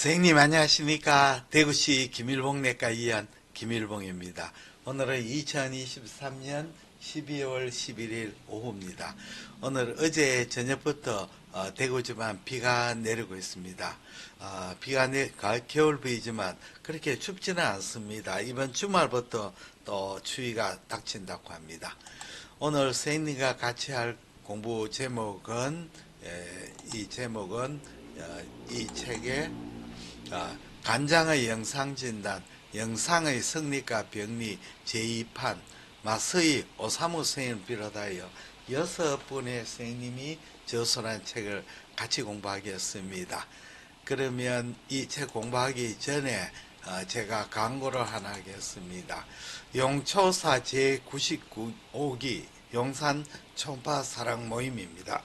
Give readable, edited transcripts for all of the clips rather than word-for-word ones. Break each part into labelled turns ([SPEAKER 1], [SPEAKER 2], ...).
[SPEAKER 1] 선생님 안녕하십니까. 대구시 김일봉내과 의원 김일봉입니다. 오늘은 2023년 12월 11일 오후입니다. 오늘 어제 저녁부터 대구 지방 비가 내리고 있습니다. 겨울 비이지만 그렇게 춥지는 않습니다. 이번 주말부터 또 추위가 닥친다고 합니다. 오늘 선생님과 같이 할 공부 제목은 이 책의 간장의 영상진단, 영상의 성리과 병리 제2판, 마서희 오사무 선생님을 비롯하여 6분의 선생님이 저술한 책을 같이 공부하겠습니다. 그러면 이 책 공부하기 전에 제가 광고를 하나 하겠습니다. 용초사 제99기 용산 초음파 사랑 모임입니다.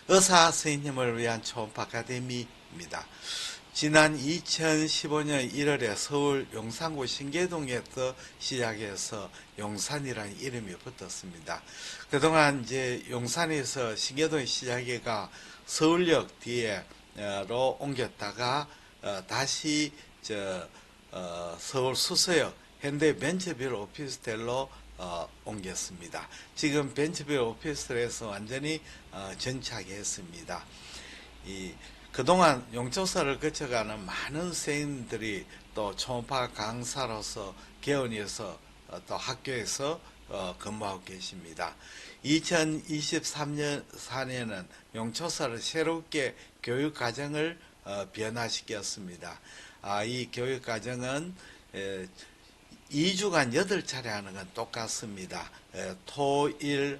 [SPEAKER 1] 의사 선생님을 위한 초음파 아카데미입니다. 지난 2015년 1월에 서울 용산구 신계동에서 시작해서 용산이라는 이름이 붙었습니다. 그동안 이제 용산에서 신계동에 시작해가 서울역 뒤에로 옮겼다가 다시 서울 수서역 현대벤처빌 오피스텔로 옮겼습니다. 지금 벤처빌 오피스텔에서 완전히 정착했습니다. 그동안 용초사를 거쳐가는 많은 선생님들이 또 초음파 강사로서 개원해서 또 학교에서 근무하고 계십니다. 2023년 4년은 용초사를 새롭게 교육과정을 변화시켰습니다. 이 교육과정은 2주간 8차례 하는 건 똑같습니다. 토일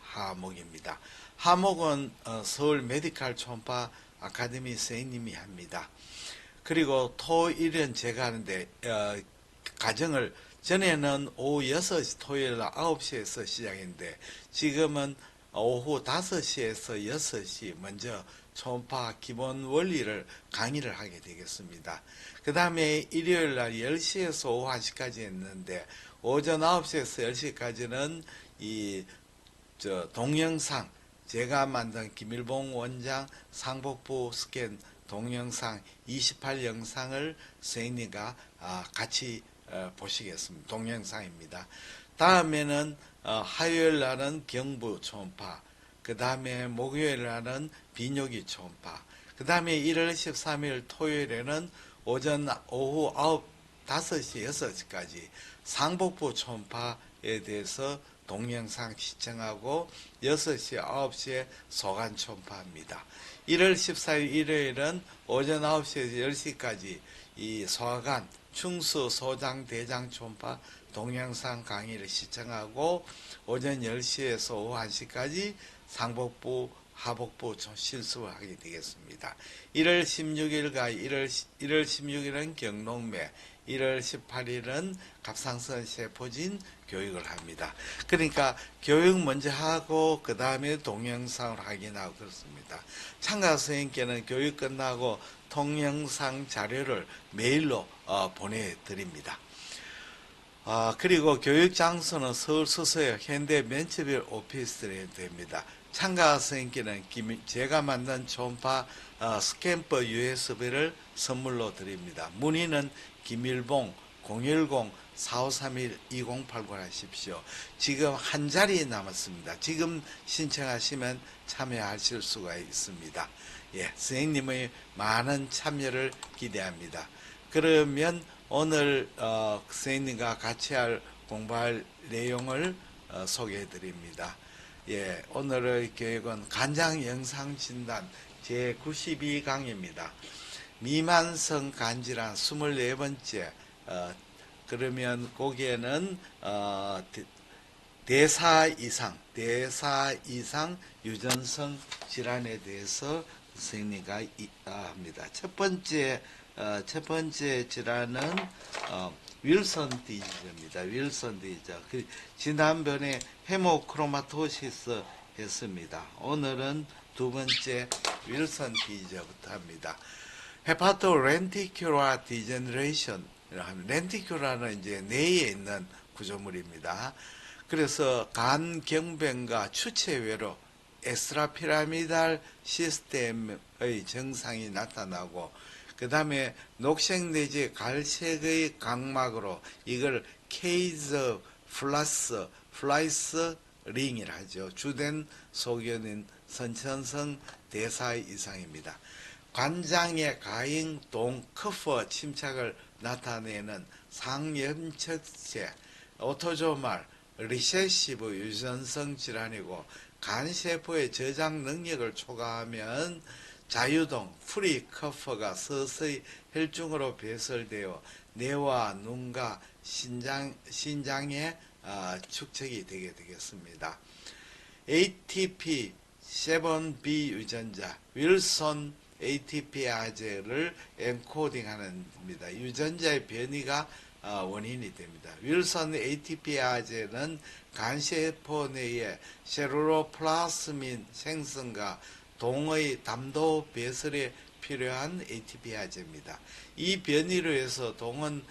[SPEAKER 1] 하목입니다. 하목은 서울 메디칼 초음파 아카데미 선생님이 합니다. 그리고 토일은 제가 하는데 과정을 전에는 오후 6시 토요일 9시에서 시작했는데 지금은 오후 5시에서 6시 먼저 초음파 기본 원리를 강의를 하게 되겠습니다. 그 다음에 일요일 날 10시에서 오후 1시까지 했는데 오전 9시에서 10시까지는 동영상 제가 만든 김일봉 원장 상복부 스캔 동영상 28영상을 선생님과 같이 보시겠습니다. 동영상입니다. 다음에는 화요일 날은 경부 초음파, 그 다음에 목요일 날은 비뇨기 초음파, 그 다음에 1월 13일 토요일에는 오후 5시, 6시까지 상복부 초음파에 대해서 동영상 시청하고 6시, 9시에 소관 초음파입니다. 1월 14일 일요일은 오전 9시에서 10시까지 이 소관, 충수, 소장, 대장 초음파 동영상 강의를 시청하고 오전 10시에서 오후 1시까지 상복부, 하복부 실습을 하게 되겠습니다. 1월 16일은 경롱매, 1월 18일은 갑상선 세포진 교육을 합니다. 그러니까 교육 먼저 하고 그 다음에 동영상을 확인하고 그렇습니다. 참가 선생님께는 교육 끝나고 동영상 자료를 메일로 보내드립니다. 그리고 교육 장소는 서울 수서역 현대벤처빌 오피스텔에 됩니다. 참가 선생님께는 제가 만든 초음파 스캔퍼 USB를 선물로 드립니다. 문의는 김일봉 010-4531-2089 하십시오. 지금 한 자리 남았습니다. 지금 신청하시면 참여하실 수가 있습니다. 선생님의 많은 참여를 기대합니다. 그러면 오늘 선생님과 같이 공부할 내용을 소개해 드립니다. 오늘의 교육은 간장 영상 진단 제92강입니다. 미만성 간질환 24번째. 그러면 거기에는 대사 이상 유전성 질환에 대해서 선생님과 합니다. 첫 번째 질환은 윌슨 디지즈입니다. 윌슨 디지즈. 지난번에 헤모크로마토시스 했습니다. 오늘은 두 번째 윌슨 디지즈부터 합니다. 헤파토 렌티큘라 디제너레이션. 렌티큘라는 이제 뇌에 있는 구조물입니다. 그래서 간 경변과 추체 외로 엑스트라피라미달 시스템의 증상이 나타나고 그 다음에 녹색 내지 갈색의 각막으로 이걸 케이즈 플라이스 링이라 하죠. 주된 소견인 선천성 대사 이상입니다. 관장의 가행, 동, 커프 침착을 나타내는 상염척체, 오토조말, 리세시브 유전성 질환이고 간세포의 저장 능력을 초과하면 자유동, 프리 커프가 서서히 혈중으로 배설되어 뇌와 눈과 신장에 축적이 되게 되겠습니다. ATP7B 유전자, 윌슨 ATP아제를 엔코딩하는 겁니다. 유전자의 변이가 원인이 됩니다. 윌슨 ATP아제는 간세포 내의 세루로플라스민 생성과 동의 담도 배설에 필요한 ATP아제입니다. 이 변이로 해서 동은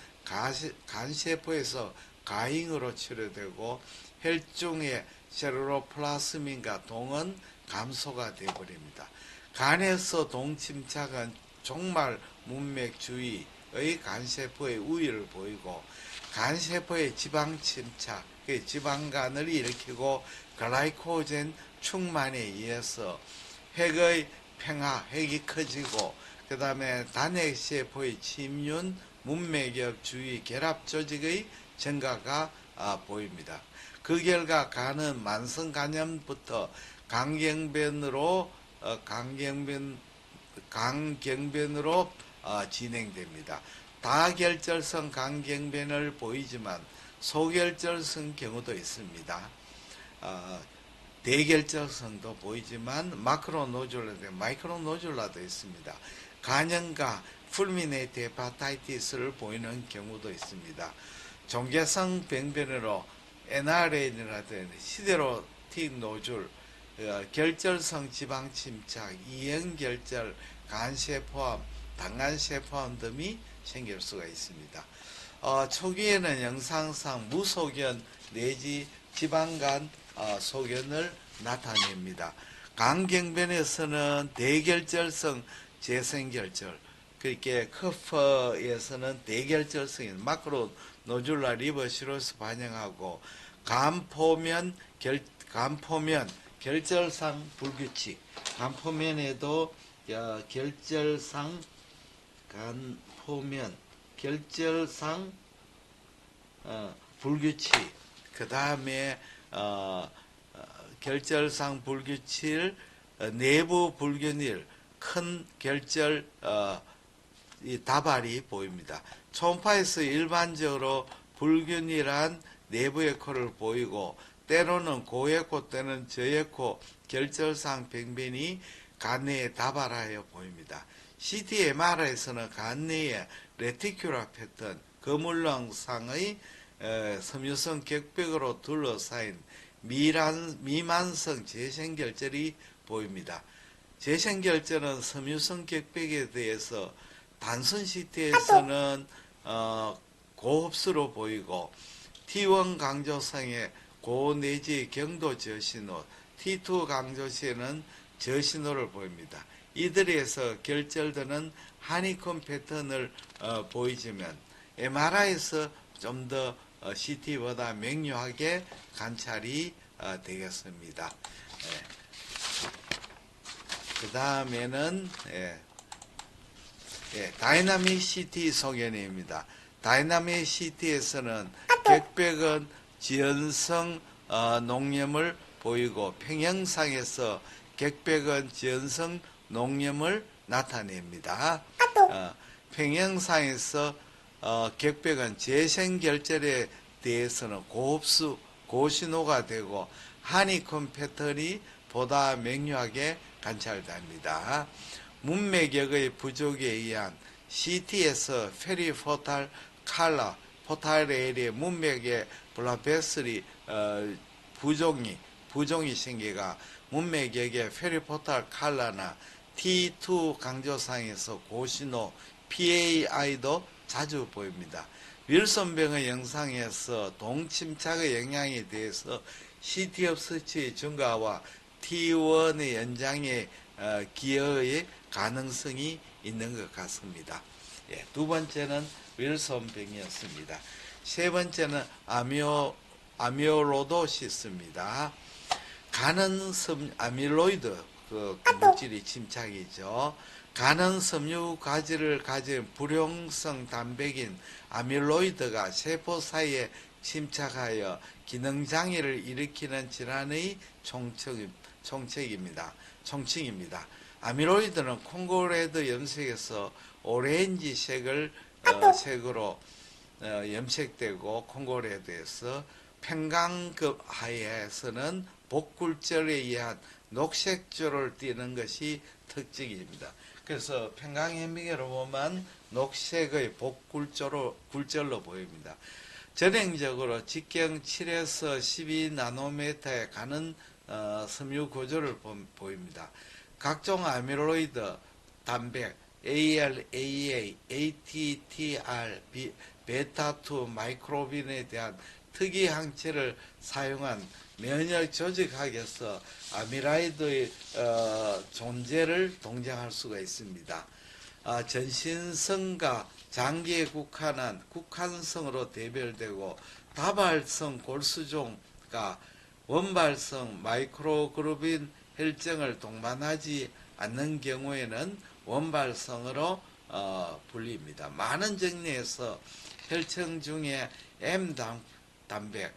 [SPEAKER 1] 간세포에서 가행으로 치료되고 혈중의 세루로플라스민과 동은 감소가 되어버립니다. 간에서 동침착은 종말 문맥 주위의 간세포의 우위를 보이고 간세포의 지방침착, 지방간을 일으키고 글라이코젠 충만에 의해서 핵의 팽하, 핵이 커지고 그 다음에 단핵세포의 침륜, 문맥역 주위 결합 조직의 증가가 보입니다. 그 결과 간은 만성 간염부터 강경변으로 진행됩니다. 다결절성 강경변을 보이지만 소결절성 경우도 있습니다. 대결절성도 보이지만 마이크로노듈라도 있습니다. 간염과 풀미네이트 헤파타이티스를 보이는 경우도 있습니다. 종괴성 병변으로 NRN이라든지 시데로틱 노즐, 결절성 지방침착, 이형결절, 간세포암, 당간세포암 등이 생길 수가 있습니다. 초기에는 영상상 무소견 내지 지방간 소견을 나타냅니다. 간경변에서는 대결절성 재생결절, 그렇게 커프에서는 대결절성인 마크로노듈라 리버시로스 반영하고 간포면 결절상 불규칙, 간포면에도 결절상 불규칙, 그 다음에 결절상 불규칙, 내부 불균일, 큰 결절 다발이 보입니다. 초음파에서 일반적으로 불균일한 내부 에코를 보이고 때로는 고에코 때는 저에코 결절상 병변이 간 내에 다발하여 보입니다. CT MRI에서는 간 내에 레티큘라 패턴, 거물렁상의 섬유성 격벽으로 둘러싸인 미만성 재생결절이 보입니다. 재생결절은 섬유성 격벽에 대해서 단순 CT에서는 고흡수로 보이고 T1 강조성의 고 내지 경도 저신호, T2 강조시에는 저신호를 보입니다. 이들에서 결절되는 하니콤 패턴을 보이지만 MRI에서 좀 더 CT보다 명료하게 관찰이 되겠습니다. 그 다음에는 다이나믹 CT 소견입니다. 다이나믹 CT에서는 격벽은 지연성 농염을 보이고 평형상에서 격벽은 지연성 농염을 나타냅니다. 평형상에서 격벽은 재생결절에 대해서는 고흡수, 고신호가 되고 하니콤 패턴이 보다 명료하게 관찰됩니다. 문맥역의 부족에 의한 CT에서 페리포탈 칼라, 포탈레일의 문맥의 블라베슬이 부종이 생기가 문맥역의 페리포탈 칼라나 T2 강조상에서 고신호 PAI도 자주 보입니다. 윌슨병의 영상에서 동침착의 영향에 대해서 CT 흡수치의 증가와 T1의 연장에 기여의 가능성이 있는 것 같습니다. 예, 두 번째는 윌슨병이었습니다. 세 번째는 아미로도시스입니다. 간은 아밀로이드 그 물질이 침착이죠. 간은 섬유 가지를 가진 불용성 단백인 아밀로이드가 세포 사이에 침착하여 기능 장애를 일으키는 질환의 총칙입니다. 아밀로이드는 콩고레드 염색에서 오렌지색을 색으로 염색되고 콩고레드에서 팽강급 하에서는 복굴절에 의한 녹색조를 띠는 것이 특징입니다. 그래서 팽강현미경으로 보면 녹색의 복굴절로 보입니다. 전형적으로 직경 7에서 12나노미터에 가는 섬유 구조를 보입니다. 각종 아밀로이드 단백 AL, AA, ATTR, 베타2 마이크로빈에 대한 특이 항체를 사용한 면역 조직학에서 아밀로이드의 존재를 동정할 수가 있습니다. 전신성과 장기에 국한한 국한성으로 대별되고 다발성 골수종과 원발성 마이크로그루빈 혈증을 동반하지 않는 경우에는 원발성으로 불립니다. 많은 정리에서 혈청 중에 M 단백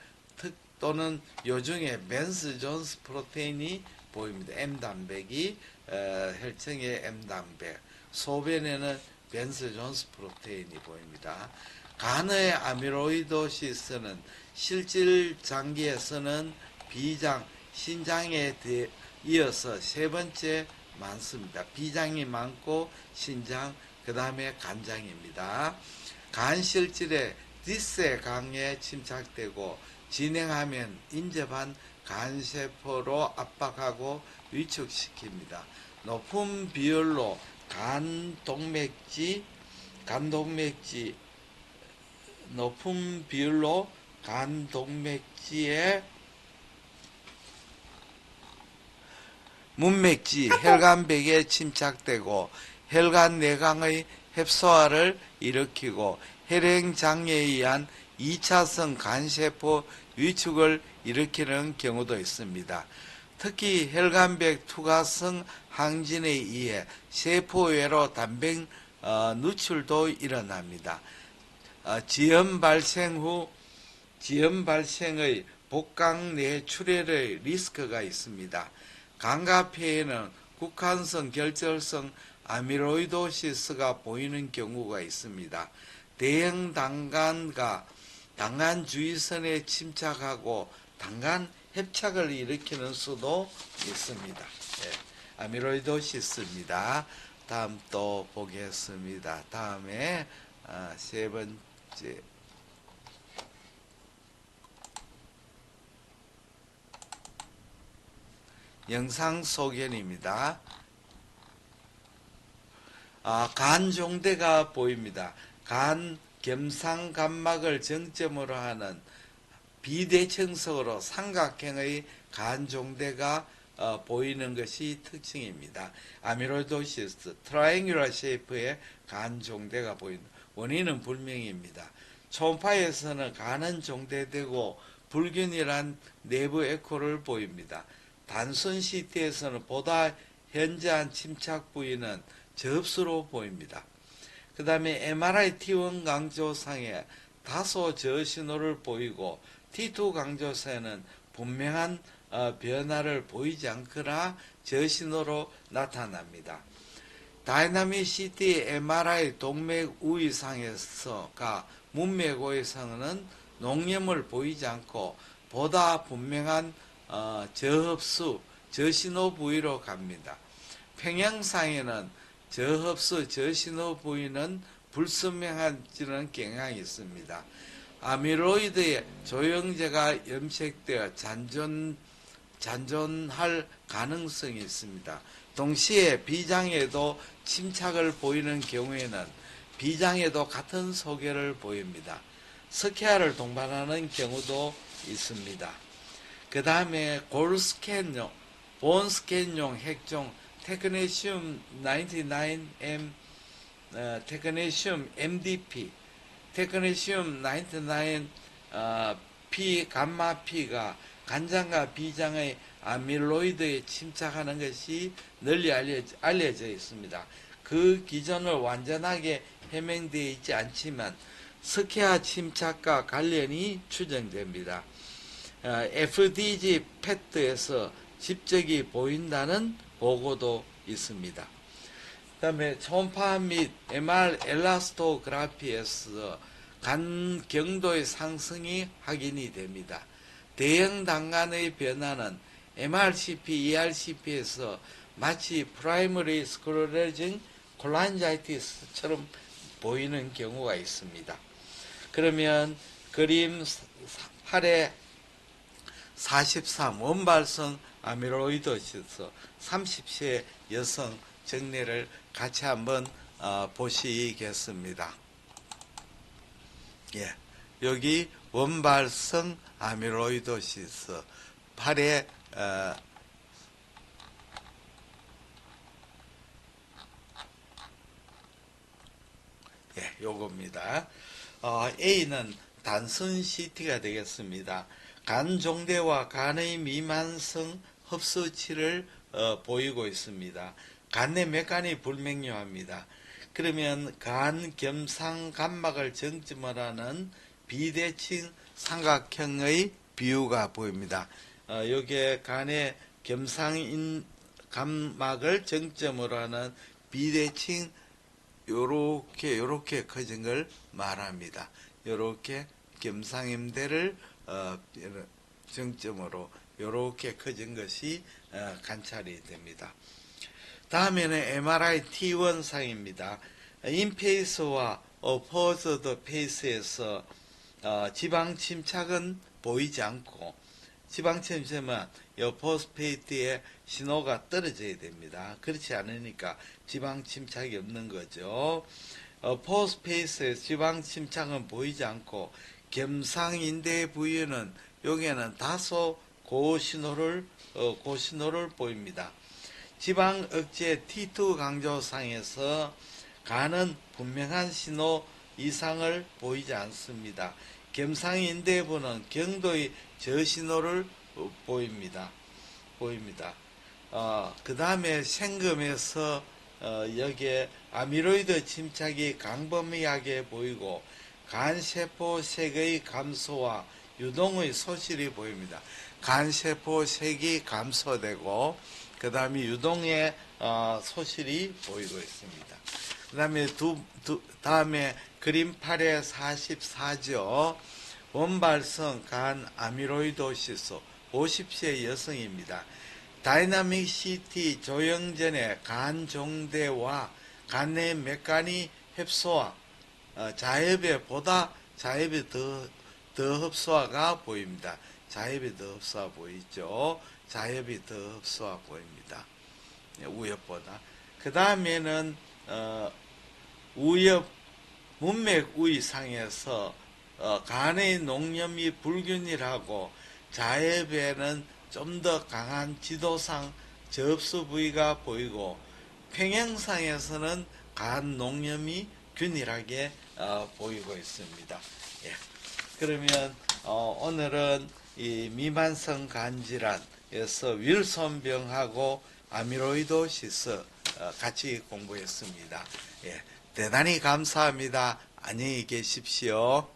[SPEAKER 1] 또는 요중에 맨스 존스 프로테인이 보입니다. M 단백이 혈청의 M 단백, 소변에는 맨스 존스 프로테인이 보입니다. 간의 아밀로이도시스는 실질 장기에서는 비장, 신장에 이어서 세 번째 많습니다. 비장이 많고 신장, 그 다음에 간장입니다. 간 실질에 디스강에 침착되고 진행하면 인접한 간세포로 압박하고 위축시킵니다. 높은 비율로 높은 비율로 간동맥지에 문맥지, 혈관벽에 침착되고 혈관 내강의 흡소화를 일으키고 혈행장애에 의한 2차성 간세포 위축을 일으키는 경우도 있습니다. 특히 혈관벽 투과성 항진에 의해 세포외로 단백 누출도 일어납니다. 지연 발생의 복강 뇌출혈의 리스크가 있습니다. 간과 폐에는 국한성 결절성 아밀로이도시스가 보이는 경우가 있습니다. 대형 당간과 당간 주위선에 침착하고 당간 협착을 일으키는 수도 있습니다. 네, 아밀로이도시스입니다. 다음 또 보겠습니다. 다음에 세 번째 영상 소견입니다. 간 종대가 보입니다. 간 겸상간막을 정점으로 하는 비대칭성으로 삼각형의 간 종대가 보이는 것이 특징입니다. 아밀로이도시스, 트라이앵귤러 쉐이프의 간 종대가 보입니다. 원인은 불명입니다. 초음파에서는 간은 종대되고 불균일한 내부 에코를 보입니다. 단순 CT에서는 보다 현저한 침착 부위는 접수로 보입니다. 그 다음에 MRI T1 강조상에 다소 저신호를 보이고 T2 강조상에는 분명한 변화를 보이지 않거나 저신호로 나타납니다. 다이나믹 CT MRI 동맥 우위상에서가 문맥 우위상은 농염을 보이지 않고 보다 분명한 저흡수, 저신호 부위로 갑니다. 평형상에는 저흡수, 저신호 부위는 불선명해지는 경향이 있습니다. 아밀로이드의 조형제가 염색되어 잔존할 가능성이 있습니다. 동시에 비장에도 침착을 보이는 경우에는 비장에도 같은 소견을 보입니다. 스케아를 동반하는 경우도 있습니다. 그 다음에 골 스캔용 본스캔용 핵종 테크네슘 99M, 테크네슘 MDP, 테크네슘 99 P 감마 P가 간장과 비장의 아밀로이드에 침착하는 것이 널리 알려져 있습니다. 그 기전을 완전하게 해명되어 있지 않지만 스케아 침착과 관련이 추정됩니다. FDG 패트에서 집적이 보인다는 보고도 있습니다. 그 다음에 초음파 및 MR 엘라스토그라피에서 간 경도의 상승이 확인이 됩니다. 대형 단간의 변화는 MRCP, ERCP에서 마치 프라이머리 스크lero징 콜란자이티스처럼 보이는 경우가 있습니다. 그러면 그림 8에 43 원발성 아밀로이도시스 30세 여성 정례를 같이 한번 보시겠습니다. 예, 여기 원발성 아밀로이도시스 8에 예, 요겁니다. A는 단순 CT가 되겠습니다. 간 종대와 간의 미만성 흡수치를 보이고 있습니다. 간 내 맥간이 불명료합니다. 그러면 간 겸상 감막을 정점으로 하는 비대칭 삼각형의 비유가 보입니다. 여기에 간의 겸상 감막을 정점으로 하는 비대칭 요렇게 커진 걸 말합니다. 요렇게 겸상임대를 정점으로 요렇게 커진 것이 관찰이 됩니다. 다음에는 MRI T1상입니다. 인페이스와 어포즈드 페이스에서 지방 침착은 보이지 않고 지방 침착은 포스페이트의 신호가 떨어져야 됩니다. 그렇지 않으니까 지방 침착이 없는 거죠. 포스페이스의 지방 침착은 보이지 않고 겸상인대 부위는 여기에는 다소 고신호를 보입니다. 지방 억제 T2 강조상에서 간은 분명한 신호 이상을 보이지 않습니다. 겸상인대부는 경도의 저신호를 보입니다. 그 다음에 생금에서 여기에 아밀로이드 침착이 광범위하게 보이고 간세포색의 감소와 유동의 소실이 보입니다. 간세포색이 감소되고 그 다음에 유동의 소실이 보이고 있습니다. 그 다음에 다음에 그림 8에 44죠. 원발성 간 아밀로이도시스 50세 여성입니다. 다이나믹 CT 조영 전에 간 종대와 간 내 맥간이 흡수와 자협에 보다 자협이 더 흡수화가 보입니다. 자협이 더 흡수화 보이죠. 자협이 더 흡수화 보입니다. 우엽보다. 그 다음에는 우엽 문맥 우위상에서 간의 농염이 불균일하고 자협에는 좀 더 강한 지도상 저흡수 부위가 보이고 평행상에서는 간 농염이 균일하게 보이고 있습니다. 예. 그러면 오늘은 이 미만성 간질환에서 윌손병하고 아밀로이도시스 같이 공부했습니다. 예. 대단히 감사합니다. 안녕히 계십시오.